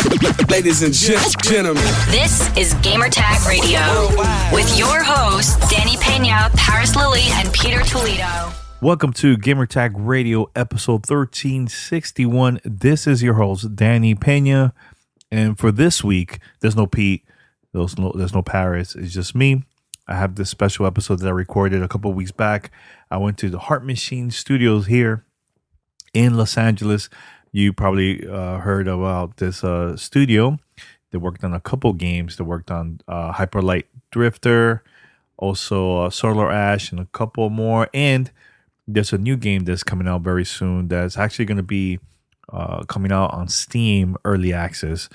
Ladies and gentlemen, this is Gamertag Radio with your hosts, Danny Peña, Paris Lily, and Peter Toledo. Welcome to Gamertag Radio, episode 1361. This is your host, Danny Peña. And for this week, there's no Pete, there's no Paris, it's just me. I have this special episode that I recorded a couple weeks back. I went to the Heart Machine Studios here in Los Angeles. You probably heard about this studio. They worked on a couple games. They worked on Hyper Light Drifter, also Solar Ash, and a couple more. And there's a new game that's coming out very soon that's actually going to be coming out on Steam Early Access.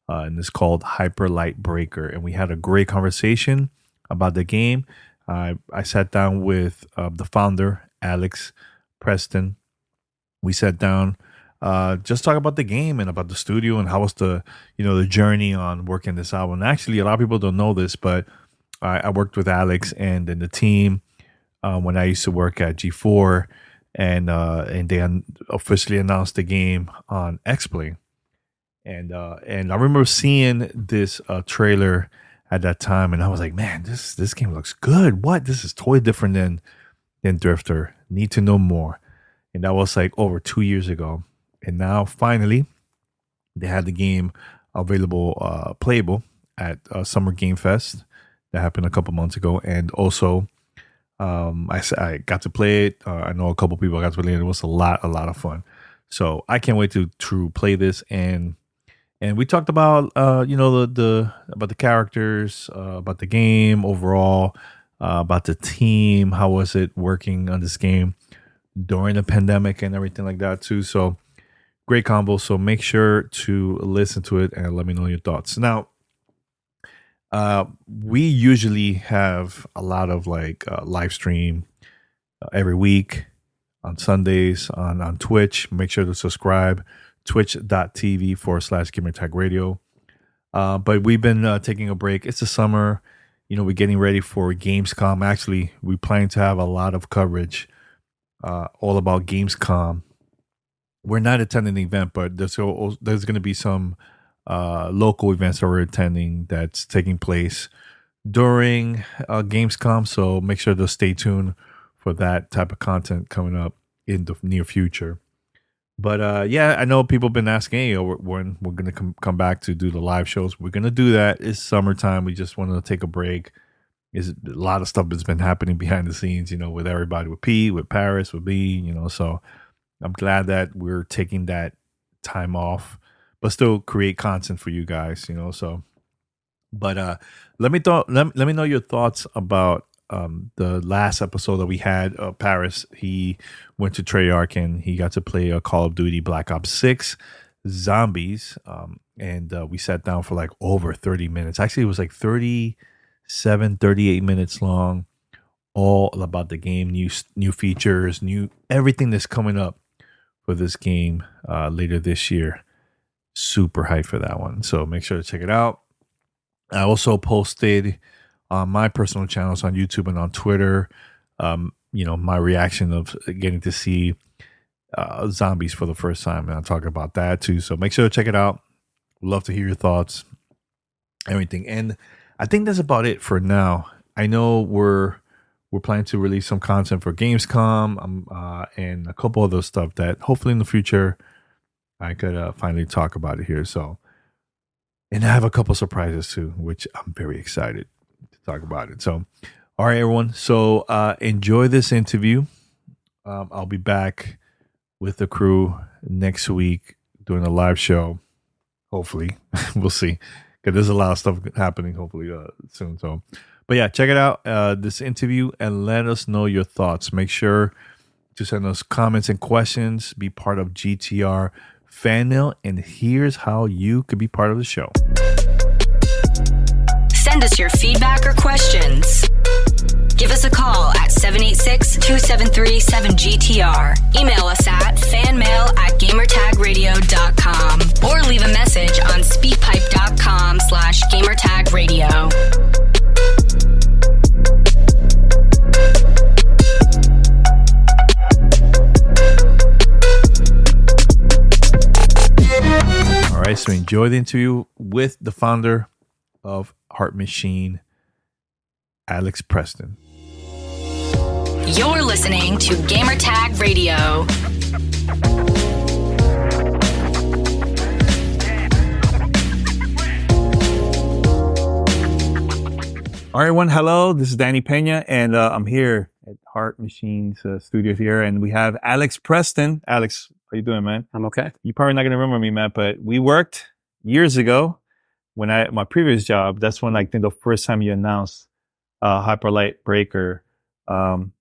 And it's called Hyper Light Breaker. And we had a great conversation about the game. I sat down with the founder, Alx Preston. We sat down, just talk about the game and about the studio and how was the journey on working this out. And actually, a lot of people don't know this, but I worked with Alx and then the team when I used to work at G4, and they officially announced the game on X-Play. And I remember seeing this trailer at that time, and I was like, man, this game looks good. What? This is totally different than Drifter. Need to know more. And that was like over 2 years ago. And now finally, they had the game available, playable at Summer Game Fest that happened a couple months ago. And also, I got to play it. I know a couple people got to play it. It was a lot of fun. So I can't wait to play this. And we talked about about the characters, about the game overall, about the team. How was it working on this game during the pandemic and everything like that too? So great combo. So make sure to listen to it and let me know your thoughts. Now, we usually have a lot of live stream every week on Sundays on Twitch. Make sure to subscribe, twitch.tv/Gamertag Radio. But we've been taking a break. It's the summer. We're getting ready for Gamescom. Actually, we plan to have a lot of coverage all about Gamescom. We're not attending the event, but there's going to be some local events that we're attending that's taking place during Gamescom. So make sure to stay tuned for that type of content coming up in the near future. But I know people have been asking, hey, when we're going to come back to do the live shows. We're going to do that. It's summertime. We just want to take a break. There's a lot of stuff that's been happening behind the scenes, with everybody, with Pete, with Paris, with me, so I'm glad that we're taking that time off, but still create content for you guys, so. But let me know your thoughts about the last episode that we had. Paris, he went to Treyarch and he got to play Call of Duty Black Ops 6 Zombies, and we sat down for over 30 minutes. Actually, it was 38 minutes long, all about the game, new features, everything that's coming up for this game later this year. Super hyped for that one. So make sure to check it out. I also posted on my personal channels on YouTube and on Twitter, my reaction of getting to see Zombies for the first time. And I'll talk about that too. So make sure to check it out. Love to hear your thoughts, everything. And I think that's about it for now. I know we're planning to release some content for Gamescom and a couple other stuff that hopefully in the future I could finally talk about it here. So, and I have a couple surprises too, which I'm very excited to talk about it. So, all right, everyone. So enjoy this interview. I'll be back with the crew next week doing a live show. Hopefully, we'll see. Because there's a lot of stuff happening hopefully soon. So, but yeah, check it out, this interview, and let us know your thoughts. Make sure to send us comments and questions. Be part of GTR Fan Mail. And here's how you could be part of the show. Send us your feedback or questions. Give us a call at 786-273-7GTR. Email us at fanmail@gamertagradio.com or leave a message on speakpipe.com/gamertagradio. to enjoy the interview with the founder of Heart Machine, Alx Preston. You're listening to Gamertag Radio. All right, everyone. Hello, this is Danny Peña, and I'm here at Heart Machine's studio here, and we have Alx Preston. Alx, how you doing, man? I'm okay. You're probably not going to remember me, Matt, but we worked years ago when my previous job. That's when I think the first time you announced Hyperlight Breaker. And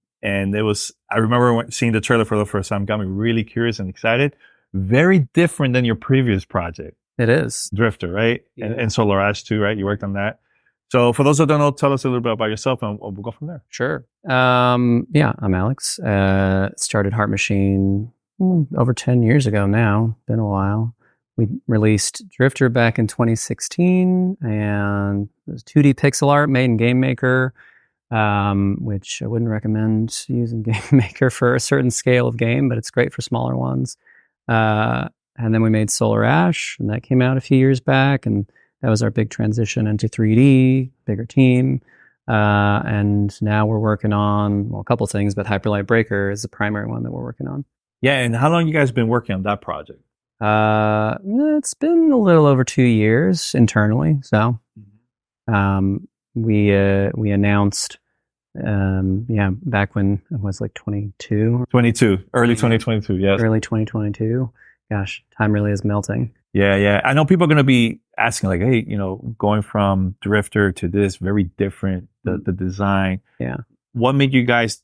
it was, I remember seeing the trailer for the first time, got me really curious and excited. Very different than your previous project. It is. Drifter, right? Yeah. And Solar Ash too, right? You worked on that. So for those who don't know, tell us a little bit about yourself and we'll go from there. Sure. I'm Alx. Started Heart Machine over 10 years ago now. Been a while. We released Drifter back in 2016, and it was 2D pixel art made in GameMaker, which I wouldn't recommend using GameMaker for a certain scale of game, but it's great for smaller ones. And then we made Solar Ash, and that came out a few years back, and that was our big transition into 3D, bigger team. And now we're working on, a couple of things, but Hyperlight Breaker is the primary one that we're working on. Yeah, and how long you guys been working on that project? It's been a little over 2 years internally. So we announced, back when it was like 22. Early 2022, yes. Early 2022. Gosh, time really is melting. Yeah. I know people are going to be asking like, hey, going from Drifter to this, very different, the design. Yeah. What made you guys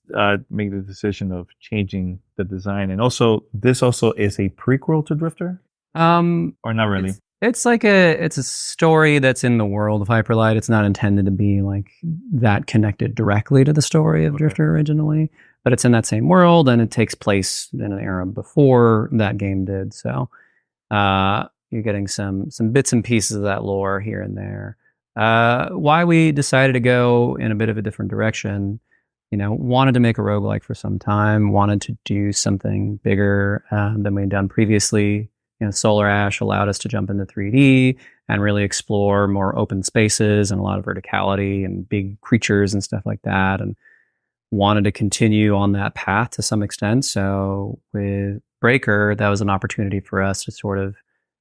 make the decision of changing the design? And also, this also is a prequel to Drifter? Or not really? It's a story that's in the world of Hyperlight. It's not intended to be like that connected directly to the story of Drifter originally, but it's in that same world and it takes place in an era before that game did. So you're getting some bits and pieces of that lore here and there. Why we decided to go in a bit of a different direction, wanted to make a roguelike for some time, wanted to do something bigger than we'd done previously. Solar Ash allowed us to jump into 3D and really explore more open spaces and a lot of verticality and big creatures and stuff like that, and wanted to continue on that path to some extent. So with Breaker, that was an opportunity for us to sort of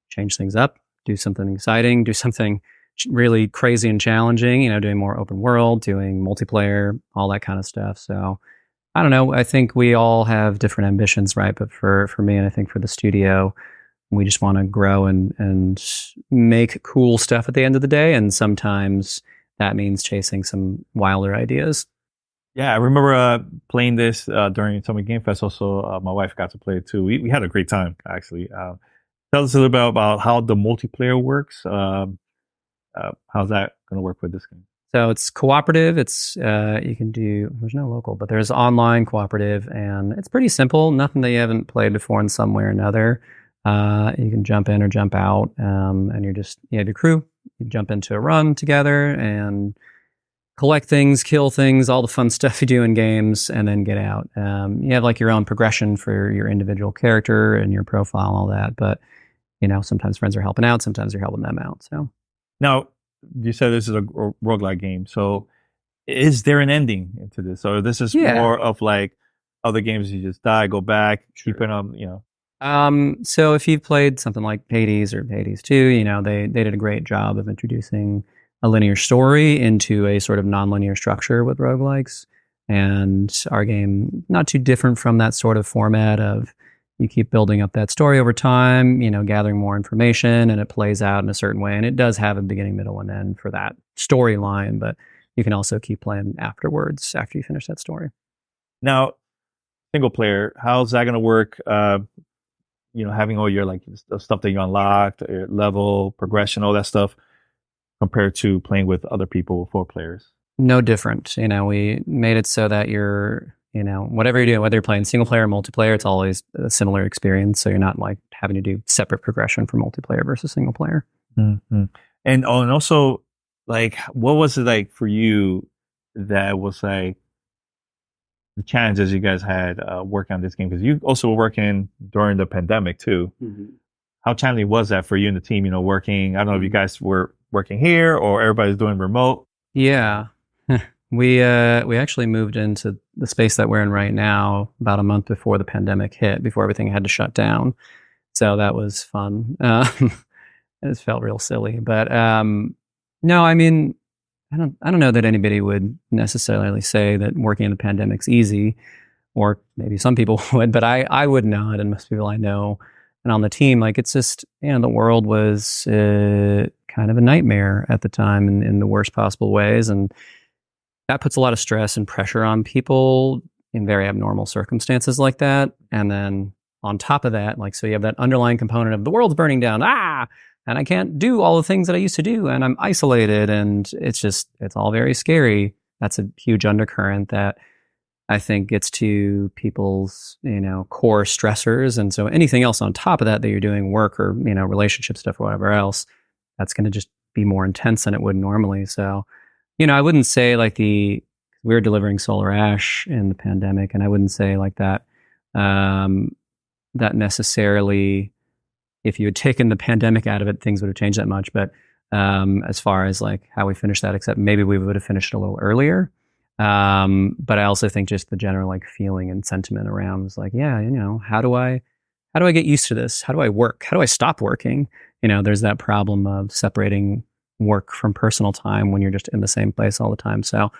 change things up, do something exciting, do something really crazy and challenging, doing more open world, doing multiplayer, all that kind of stuff. So I don't know. I think we all have different ambitions, right? But for me, and I think for the studio, we just want to grow and make cool stuff at the end of the day. And sometimes that means chasing some wilder ideas. Yeah, I remember playing this during Summer Game Fest. Also, my wife got to play it too. We had a great time, actually. Tell us a little bit about how the multiplayer works. How's that going to work with this game? So it's cooperative. It's you can do. There's no local, but there's online cooperative, and it's pretty simple. Nothing that you haven't played before in some way or another. You can jump in or jump out, and you have your crew. You jump into a run together and collect things, kill things, all the fun stuff you do in games, and then get out. You have like your own progression for your individual character and your profile and all that. But sometimes friends are helping out, sometimes you're helping them out. So now you said this is a roguelike game. So is there an ending into this? So this is more of like other games you just die, go back, keep it on, So if you've played something like Hades or Hades 2, they did a great job of introducing a linear story into a sort of non-linear structure with roguelikes. And our game, not too different from that sort of format of you keep building up that story over time, gathering more information, and it plays out in a certain way. And it does have a beginning, middle, and end for that storyline, but you can also keep playing afterwards after you finish that story. Now, single player, how's that going to work? Having all your the stuff that you unlocked, your level, progression, all that stuff, compared to playing with other people, 4 players? No different. We made it so that you're, whatever you're doing, whether you're playing single player or multiplayer, it's always a similar experience. So you're not like having to do separate progression for multiplayer versus single player. Mm-hmm. And also, what was it like for you that was like the challenges you guys had working on this game? Because you also were working during the pandemic too. Mm-hmm. how challenging was that for you and the team, working? I don't know if you guys were working here or everybody's doing remote. Yeah. We actually moved into the space that we're in right now about a month before the pandemic hit, before everything had to shut down. So that was fun. It felt real silly, but no, I mean, I don't know that anybody would necessarily say that working in the pandemic's easy, or maybe some people would, but I would not, and most people I know, and on the team, like it's just, the world was kind of a nightmare at the time in the worst possible ways, and that puts a lot of stress and pressure on people in very abnormal circumstances like that. And then on top of that, like, so you have that underlying component of the world's burning down, and I can't do all the things that I used to do, and I'm isolated, and it's all very scary. That's a huge undercurrent that I think gets to people's, core stressors. And so anything else on top of that you're doing, work or, relationship stuff or whatever else, that's going to just be more intense than it would normally. So, I wouldn't say like we were delivering Solar Ash in the pandemic, and I wouldn't say like that, that necessarily, if you had taken the pandemic out of it, things would have changed that much. But as far as like how we finished that, except maybe we would have finished a little earlier. But I also think just the general like feeling and sentiment around was like, how do I get used to this? How do I work? How do I stop working? There's that problem of separating work from personal time when you're just in the same place all the time. So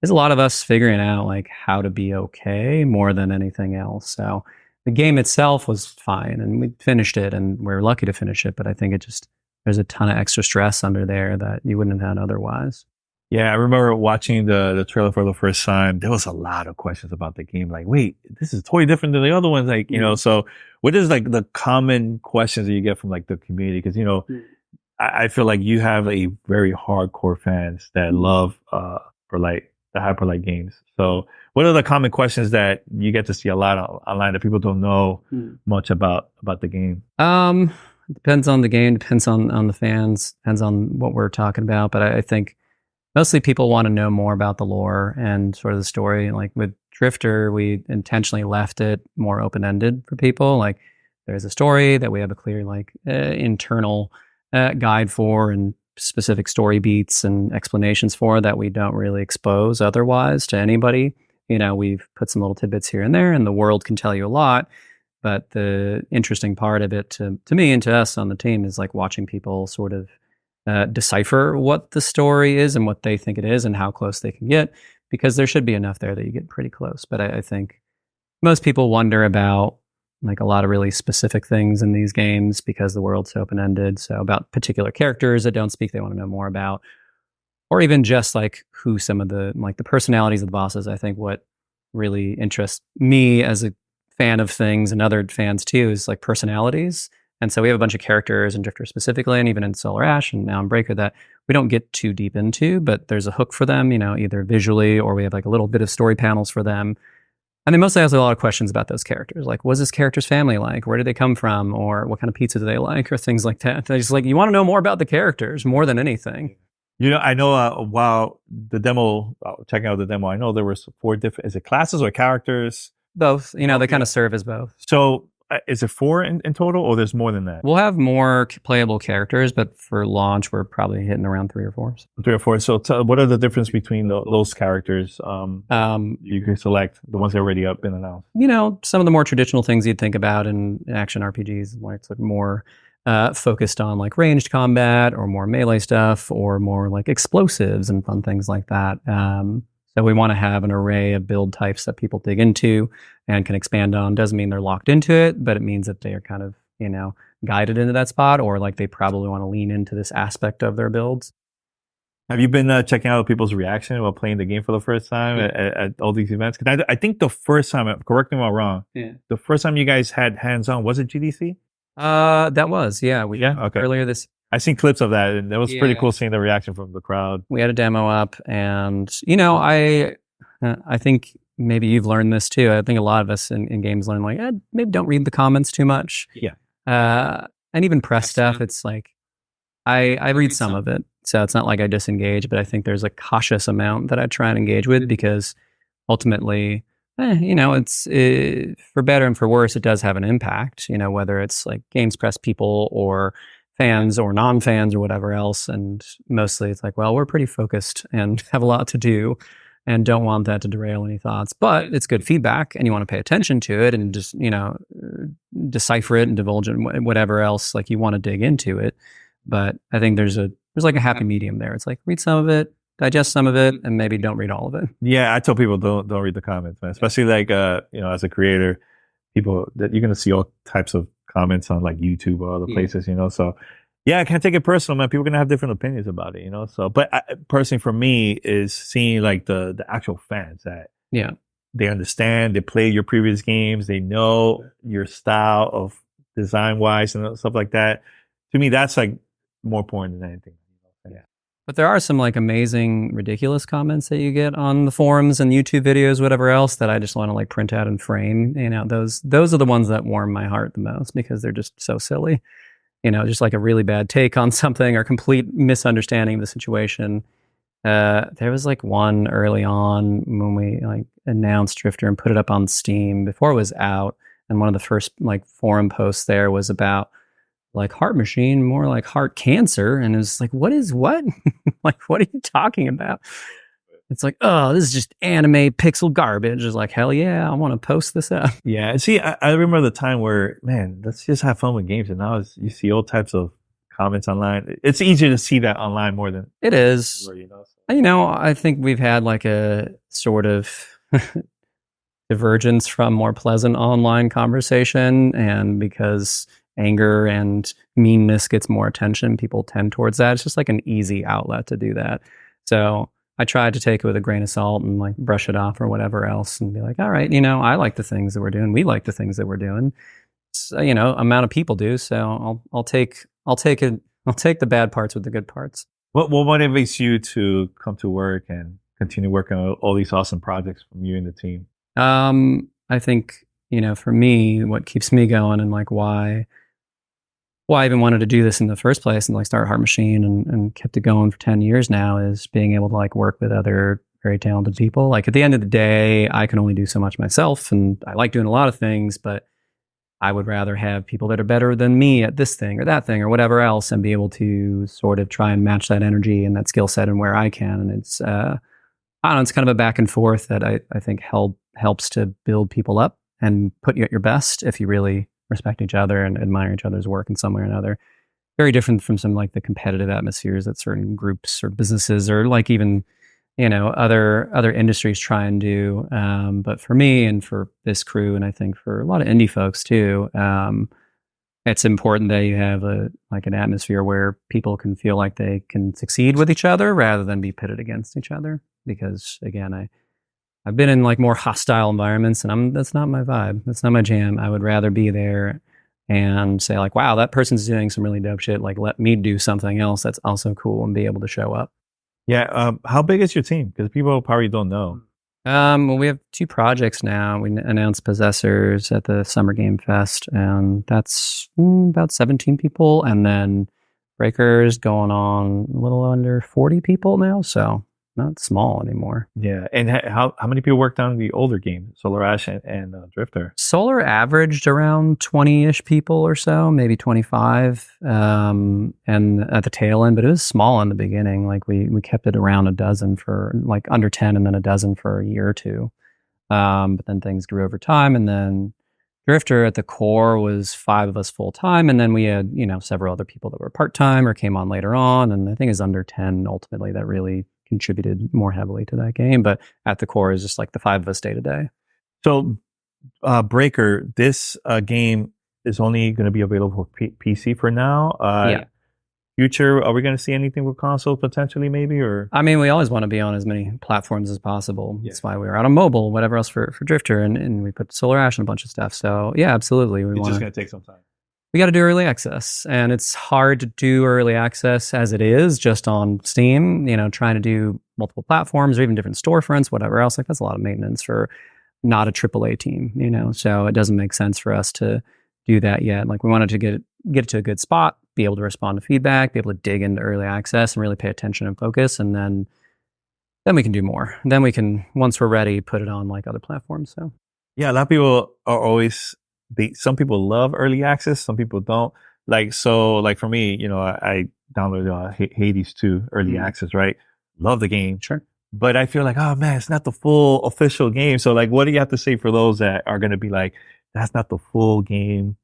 there's a lot of us figuring out like how to be okay more than anything else. So the game itself was fine, and we finished it, and we're lucky to finish it. But I think there's a ton of extra stress under there that you wouldn't have had otherwise. Yeah, I remember watching the trailer for the first time. There was a lot of questions about the game. Like, wait, this is totally different than the other ones. Like, so what is like the common questions that you get from like the community? Because, I feel like you have a very hardcore fans that love, for like the Hyperlight games. So what are the common questions that you get to see a lot online that people don't know much about the game? It depends on the game, depends on the fans, depends on what we're talking about. But I think mostly people want to know more about the lore and sort of the story. Like with Drifter, we intentionally left it more open-ended for people. Like there's a story that we have a clear like internal guide for, and specific story beats and explanations for that we don't really expose otherwise to anybody. We've put some little tidbits here and there, and the world can tell you a lot. But the interesting part of it to me and to us on the team is like watching people sort of decipher what the story is and what they think it is and how close they can get, because there should be enough there that you get pretty close. But I think most people wonder about like a lot of really specific things in these games because the world's open-ended. So about particular characters that don't speak, they want to know more about, or even just like who some of the like the personalities of the bosses. I think what really interests me as a fan of things, and other fans too, is like personalities. And so we have a bunch of characters in Drifter specifically, and even in Solar Ash and now in Breaker, that we don't get too deep into, but there's a hook for them, either visually, or we have like a little bit of story panels for them. And they mostly ask a lot of questions about those characters. Like, what's this character's family like? Where did they come from? Or what kind of pizza do they like? Or things like that. They just like, you want to know more about the characters more than anything. I know while the demo, checking out the demo, I know there was 4 different, is it classes or characters? Both. They kind of serve as both. So is it 4 in total, or there's more than that? We'll have more playable characters, but for launch, we're probably hitting around 3 or 4. 3 or 4. So what are the difference between those characters? You can select the ones that are already up and announced. Some of the more traditional things you'd think about in action RPGs, where it's like more focused on like ranged combat, or more melee stuff, or more like explosives and fun things like that. So we want to have an array of build types that people dig into and can expand on. Doesn't mean they're locked into it, but it means that they are kind of, guided into that spot, or like they probably want to lean into this aspect of their builds. Have you been checking out people's reaction while playing the game for the first time at all these events? Because I think the first time, correct me if I'm wrong, the first time you guys had hands-on, was it GDC? That was, yeah. Okay. Earlier this. I've seen clips of that, and it was pretty cool seeing the reaction from the crowd. We had a demo up, and I think maybe you've learned this too. I think a lot of us in games learn like, maybe don't read the comments too much. Yeah. And even press stuff, it's like I read some of it, so it's not like I disengage, but I think there's a cautious amount that I try and engage with, because ultimately it's for better and for worse, it does have an impact, whether it's like Games Press people or fans or non-fans or whatever else. And mostly it's like, well, we're pretty focused and have a lot to do and don't want that to derail any thoughts. But it's good feedback and you want to pay attention to it and just, decipher it and divulge it and whatever else, like you want to dig into it. But I think there's like a happy medium there. It's like read some of it, digest some of it, and maybe don't read all of it. Yeah, I tell people don't read the comments, man. Especially like as a creator, people that you're gonna see all types of comments on like YouTube or other places, So yeah, I can't take it personal, man. People are gonna have different opinions about it, So, but personally, for me, is seeing like the actual fans that they understand, they play your previous games, they know your style of design wise and stuff like that. To me, that's like more important than anything. Yeah. But there are some like amazing, ridiculous comments that you get on the forums and YouTube videos, whatever else, that I just want to like print out and frame. Those are the ones that warm my heart the most because they're just so silly. Just like a really bad take on something or complete misunderstanding of the situation. There was like one early on when we like announced Drifter and put it up on Steam before it was out. And one of the first like forum posts there was about like heart machine, more like heart cancer. And it was like, what is what? Like, what are you talking about? It's like, oh, this is just anime pixel garbage. It's like, hell yeah, I want to post this up. Yeah. See, I remember the time where, man, let's just have fun with games. And now you see all types of comments online. It's easier to see that online more than it is. I think we've had like a sort of divergence from more pleasant online conversation. And because anger and meanness gets more attention, people tend towards that. It's just like an easy outlet to do that. So I tried to take it with a grain of salt and like brush it off or whatever else and be like, all right, I like the things that we're doing. We like the things that we're doing. So, amount of people do. So I'll take the bad parts with the good parts. What motivates you to come to work and continue working on all these awesome projects from you and the team? I think, for me, what keeps me going and like why I even wanted to do this in the first place and like start Heart Machine and kept it going for 10 years now is being able to like work with other very talented people. Like at the end of the day, I can only do so much myself and I like doing a lot of things, but I would rather have people that are better than me at this thing or that thing or whatever else and be able to sort of try and match that energy and that skill set and where I can. And it's, I don't know, it's kind of a back and forth that I think helps to build people up and put you at your best if you really respect each other and admire each other's work in some way or another. Very different from some like the competitive atmospheres that certain groups or businesses or like even, other industries try and do. But for me and for this crew, and I think for a lot of indie folks too, it's important that you have an atmosphere where people can feel like they can succeed with each other rather than be pitted against each other. Because again, I've been in like more hostile environments and that's not my vibe. That's not my jam. I would rather be there and say like, wow, that person's doing some really dope shit. Like let me do something else that's also cool and be able to show up. Yeah. How big is your team? Because people probably don't know. Well, we have 2 projects now. We announced Possessors at the Summer Game Fest and that's about 17 people. And then Breakers going on a little under 40 people now. So not small anymore. Yeah. And how many people worked on the older games, Solar Ash and Drifter? Solar averaged around 20-ish people or so, maybe 25, and at the tail end, but it was small in the beginning. Like we kept it around a dozen for like under 10 and then a dozen for a year or two. But then things grew over time. And then Drifter at the core was 5 of us full time. And then we had, several other people that were part time or came on later on. And I think it's under 10 ultimately that really contributed more heavily to that game, but at the core is just like the 5 of us day to day. So, Breaker, this game is only going to be available for PC for now. Yeah. Future, are we going to see anything with console potentially, maybe? Or I mean, we always want to be on as many platforms as possible. Yeah. That's why we were out on mobile, whatever else for Drifter, and we put Solar Ash and a bunch of stuff. So yeah, absolutely. It's just going to take some time. We got to do early access, and it's hard to do early access as it is just on Steam, trying to do multiple platforms or even different storefronts, whatever else. Like that's a lot of maintenance for not a AAA team, so it doesn't make sense for us to do that yet. Like we wanted to get it to a good spot, be able to respond to feedback, be able to dig into early access and really pay attention and focus. And then then we can do more. Then we can, once we're ready, put it on like other platforms. So Yeah, a lot of people are always some people love early access, some people don't. Like for me, I downloaded Hades 2 early access, right? Love the game. sure. But I feel like, oh man, it's not the full official game. So like, what do you have to say for those that are going to be like, that's not the full game?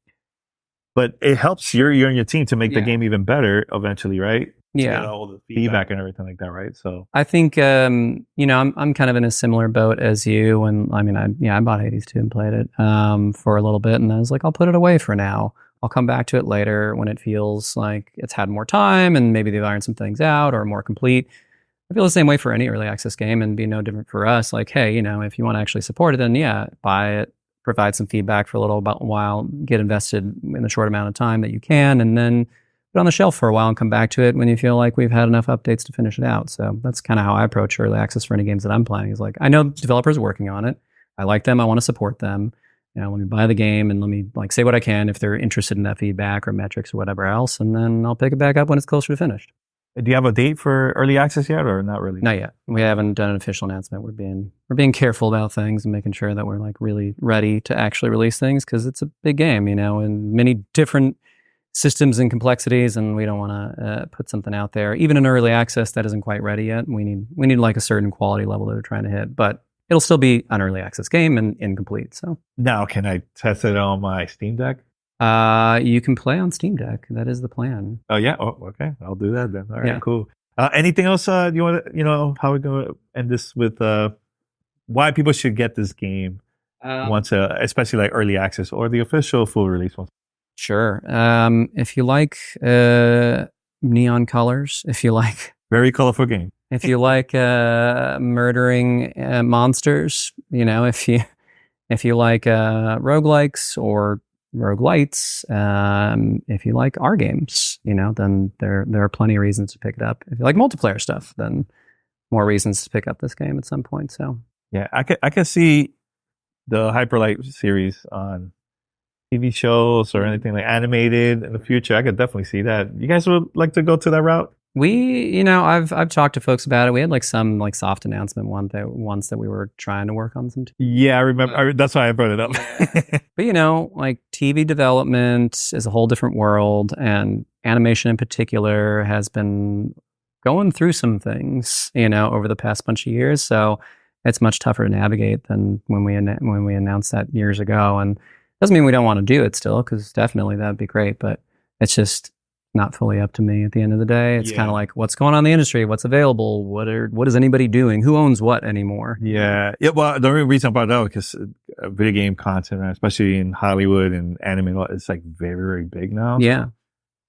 But it helps you and your team to make the game even better eventually, right? Yeah. To get all the feedback and everything like that, right? So I think, I'm kind of in a similar boat as you. And I bought Hades 2 and played it for a little bit. And I was like, I'll put it away for now. I'll come back to it later when it feels like it's had more time and maybe they've ironed some things out or more complete. I feel the same way for any early access game and be no different for us. Like, hey, if you want to actually support it, then buy it, provide some feedback for a little while, get invested in the short amount of time that you can, and then put it on the shelf for a while and come back to it when you feel like we've had enough updates to finish it out. So that's kind of how I approach early access for any games that I'm playing. Is like, I know developers are working on it. I like them. I want to support them. Let me buy the game and let me say what I can if they're interested in that feedback or metrics or whatever else, and then I'll pick it back up when it's closer to finished. do you have a date for early access yet, or not really? Not yet. We haven't done an official announcement. We're being careful about things and making sure that we're really ready to actually release things because it's a big game, and many different systems and complexities, and we don't want to put something out there, even in early access that isn't quite ready yet. We need like a certain quality level that we're trying to hit, but it'll still be an early access game and incomplete. So now, can I test it on my Steam Deck? You can play on Steam Deck. That is the plan. Oh yeah. Oh, okay. I'll do that then. All right. Yeah. Cool. Anything else? You want to? How we going to end this with? Why people should get this game once, especially like early access or the official full release one. Sure. If you like neon colors, if you like very colorful game. If you like murdering monsters, if you like roguelikes or roguelites, if you like our games, then there are plenty of reasons to pick it up. If you like multiplayer stuff, then more reasons to pick up this game at some point. So yeah, I can see the Hyperlight series on TV shows or anything like animated in the future. I could definitely see that. You guys would like to go to that route? I've talked to folks about it. We had some soft announcement once that we were trying to work on some. Yeah, I remember. That's why I brought it up. But TV development is a whole different world, and animation in particular has been going through some things, over the past bunch of years. So it's much tougher to navigate than when we announced that years ago. And doesn't mean we don't want to do it still, because definitely that'd be great. But it's just not fully up to me at the end of the day. It's kind of like, what's going on in the industry? What's available? What is anybody doing? Who owns what anymore? Yeah. Well, the only reason I brought it up because video game content, especially in Hollywood and anime, it's very, very big now. Yeah. So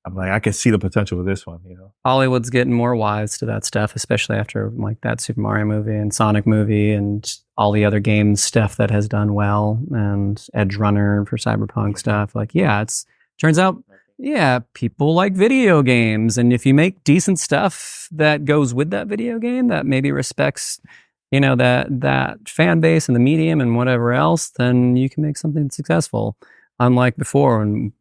I'm like, I can see the potential with this one. Hollywood's getting more wise to that stuff, especially after that Super Mario movie and Sonic movie and all the other game stuff that has done well, and Edge Runner for Cyberpunk stuff. Turns out. Yeah, people like video games, and if you make decent stuff that goes with that video game that maybe respects, that fan base and the medium and whatever else, then you can make something successful. Unlike before, when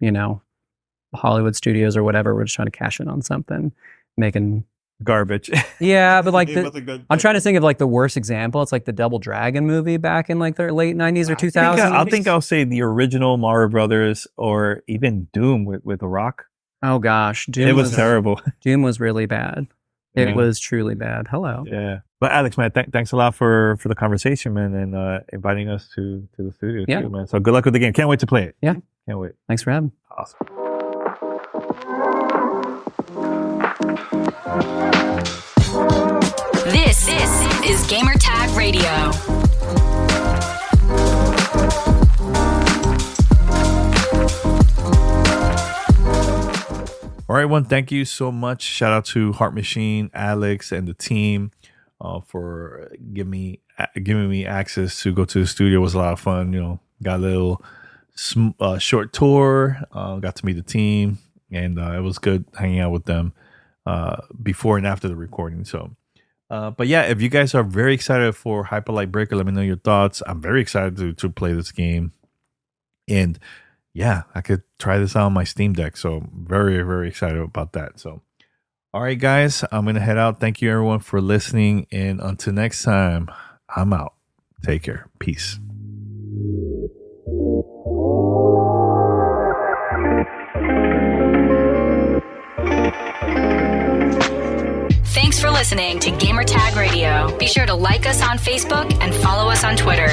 Hollywood studios or whatever were just trying to cash in on something, making garbage. Yeah, but I'm trying to think of the worst example. It's the Double Dragon movie back in the late 90s or 2000s. I think I'll say the original Mario Brothers, or even Doom with The Rock. Oh gosh, Doom. It was terrible. Doom was really bad. It was truly bad. Hello. Yeah. But Alex, man, thanks a lot for the conversation, man, and inviting us to the studio too, man. So good luck with the game. Can't wait to play it. Yeah. Can't wait. Thanks for having me. Awesome. This is Gamertag Radio. All right, everyone. Thank you so much. Shout out to Heart Machine, Alex, and the team for giving me access to go to the studio. It was a lot of fun. Got a little short tour. Got to meet the team, and it was good hanging out with them before and after the recording. So. But yeah, if you guys are very excited for Hyperlight Breaker, let me know your thoughts. I'm very excited to play this game. And yeah, I could try this out on my Steam Deck. So very, very excited about that. So All right, guys, I'm going to head out. Thank you, everyone, for listening. And until next time, I'm out. Take care. Peace. Thanks for listening to Gamertag Radio. Be sure to like us on Facebook and follow us on Twitter.